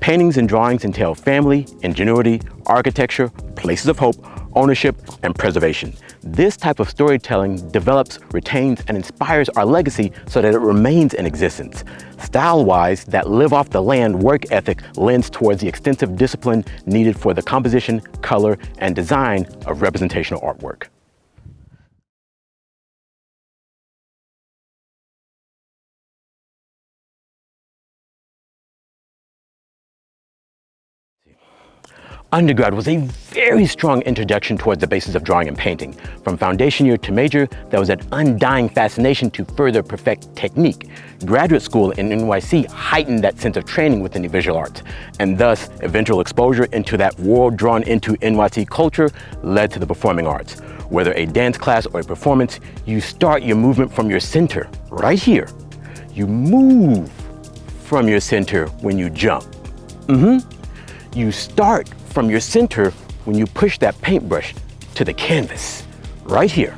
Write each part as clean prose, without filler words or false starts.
Paintings and drawings entail family, ingenuity, architecture, places of hope, ownership, and preservation. This type of storytelling develops, retains, and inspires our legacy so that it remains in existence. Style-wise, that live off the land work ethic lends towards the extensive discipline needed for the composition, color, and design of representational artwork. Undergrad was a very strong introduction towards the basis of drawing and painting. From foundation year to major, there was an undying fascination to further perfect technique. Graduate school in NYC heightened that sense of training within the visual arts, and thus eventual exposure into that world drawn into NYC culture led to the performing arts. Whether a dance class or a performance, you start your movement from your center, right here. You move from your center when you jump. You start from your center when you push that paintbrush to the canvas, right here,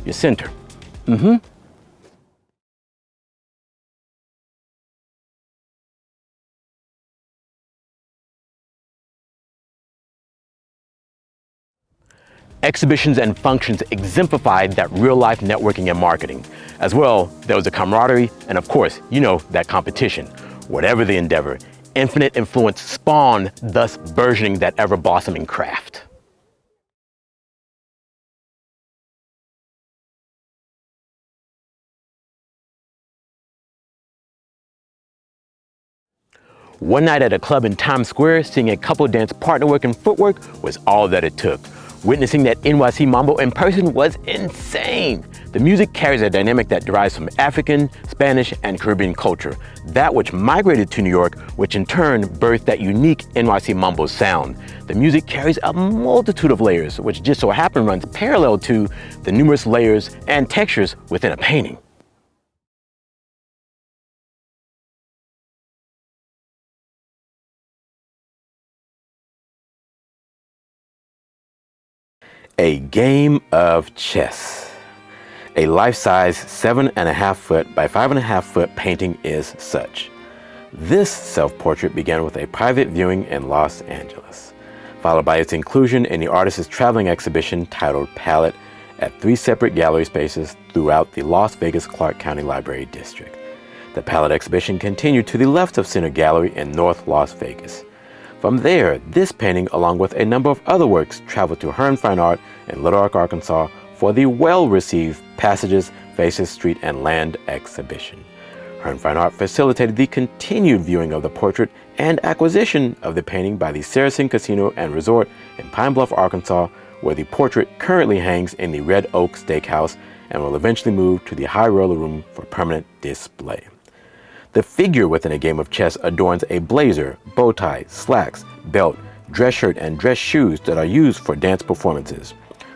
your center. Exhibitions and functions exemplified that real-life networking and marketing. As well, there was a camaraderie and, of course, that competition. Whatever the endeavor, infinite influence spawned, thus burgeoning that ever-blossoming craft. One night at a club in Times Square, seeing a couple dance partner work and footwork was all that it took. Witnessing that NYC Mambo in person was insane. The music carries a dynamic that derives from African, Spanish, and Caribbean culture, that which migrated to New York, which in turn birthed that unique NYC Mambo sound. The music carries a multitude of layers, which just so happen runs parallel to the numerous layers and textures within a painting. A game of chess. A life-size 7.5 foot by 5.5 foot painting is such. This self-portrait began with a private viewing in Los Angeles, followed by its inclusion in the artist's traveling exhibition titled Palette at 3 separate gallery spaces throughout the Las Vegas Clark County Library District. The Palette exhibition continued to the left of Center Gallery in North Las Vegas. From there, this painting, along with a number of other works, traveled to Hearne Fine Art in Little Rock, Arkansas for the well-received Passages, Faces, Street, and Land exhibition. Hearne Fine Art facilitated the continued viewing of the portrait and acquisition of the painting by the Saracen Casino and Resort in Pine Bluff, Arkansas, where the portrait currently hangs in the Red Oak Steakhouse and will eventually move to the High Roller Room for permanent display. The figure within a game of chess adorns a blazer, bow tie, slacks, belt, dress shirt, and dress shoes that are used for dance performances.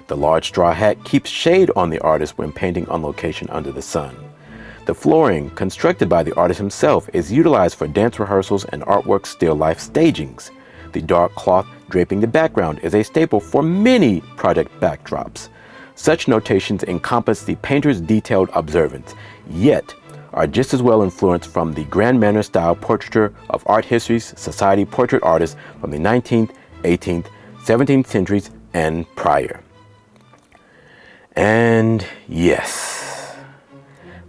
The large straw hat keeps shade on the artist when painting on location under the sun. The flooring, constructed by the artist himself, is utilized for dance rehearsals and artwork still life stagings. The dark cloth draping the background is a staple for many project backdrops. Such notations encompass the painter's detailed observance, yet are just as well influenced from the grand manner style portraiture of art history's society portrait artists from the 19th, 18th, 17th centuries and prior. And yes,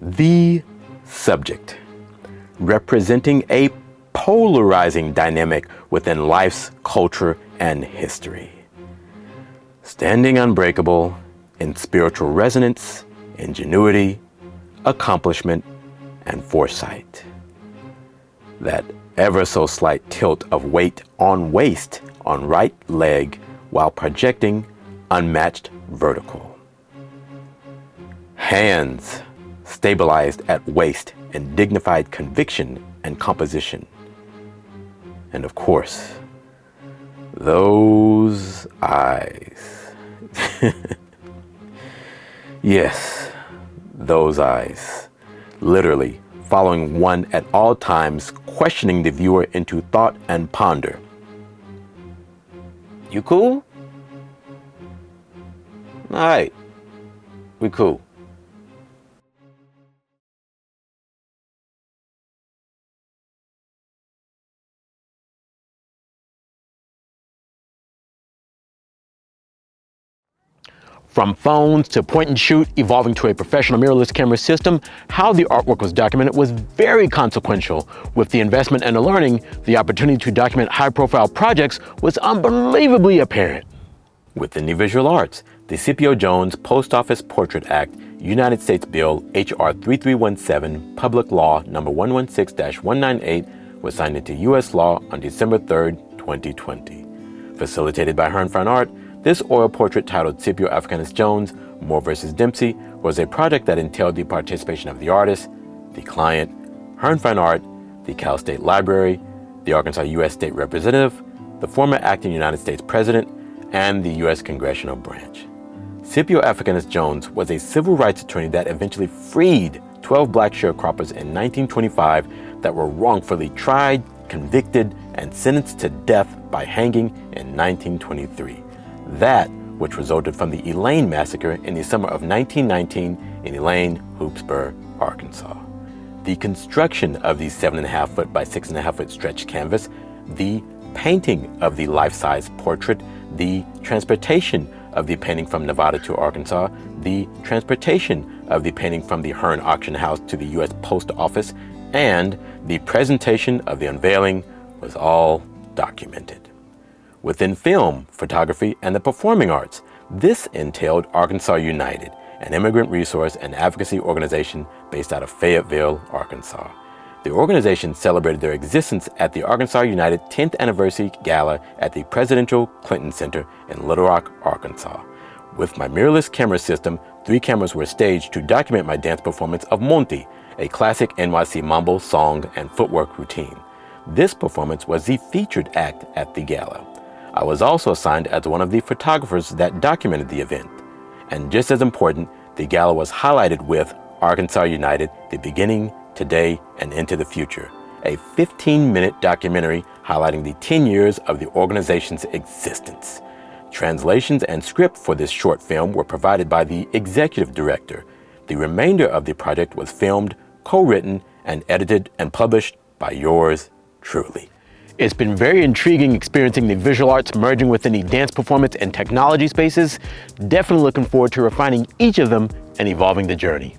the subject, representing a polarizing dynamic within life's culture and history. Standing unbreakable in spiritual resonance, ingenuity, accomplishment, and foresight. That ever so slight tilt of weight on waist on right leg while projecting unmatched vertical. Hands stabilized at waist in dignified conviction and composition. And of course, those eyes. Yes, those eyes. Literally following one at all times, questioning the viewer into thought and ponder. You cool? All right, we cool. From phones to point and shoot, evolving to a professional mirrorless camera system, how the artwork was documented was very consequential. With the investment and the learning, the opportunity to document high-profile projects was unbelievably apparent. Within the visual arts, the Scipio Jones Post Office Portrait Act, United States Bill H.R. 3317, Public Law No. 116-198, was signed into U.S. law on December 3, 2020. Facilitated by Hearne Fine Art, this oil portrait titled Scipio Africanus Jones, Moore vs. Dempsey, was a project that entailed the participation of the artist, the client, Hearne Fine Art, the Cal State Library, the Arkansas U.S. State Representative, the former acting United States President, and the U.S. Congressional Branch. Scipio Africanus Jones was a civil rights attorney that eventually freed 12 black sharecroppers in 1925 that were wrongfully tried, convicted, and sentenced to death by hanging in 1923. That which resulted from the Elaine Massacre in the summer of 1919 in Elaine, Hoopsburg, Arkansas. The construction of the 7.5 foot by 6.5 foot stretched canvas, the painting of the life-size portrait, the transportation of the painting from Nevada to Arkansas, the transportation of the painting from the Hearne Auction House to the U.S. Post Office, and the presentation of the unveiling was all documented. Within film, photography, and the performing arts, this entailed Arkansas United, an immigrant resource and advocacy organization based out of Fayetteville, Arkansas. The organization celebrated their existence at the Arkansas United 10th Anniversary Gala at the Presidential Clinton Center in Little Rock, Arkansas. With my mirrorless camera system, 3 cameras were staged to document my dance performance of Monty, a classic NYC mambo song and footwork routine. This performance was the featured act at the gala. I was also assigned as one of the photographers that documented the event. And just as important, the gala was highlighted with Arkansas United, the beginning, today, and into the future, a 15-minute documentary highlighting the 10 years of the organization's existence. Translations and script for this short film were provided by the executive director. The remainder of the project was filmed, co-written, and edited and published by yours truly. It's been very intriguing experiencing the visual arts merging within the dance performance and technology spaces. Definitely looking forward to refining each of them and evolving the journey.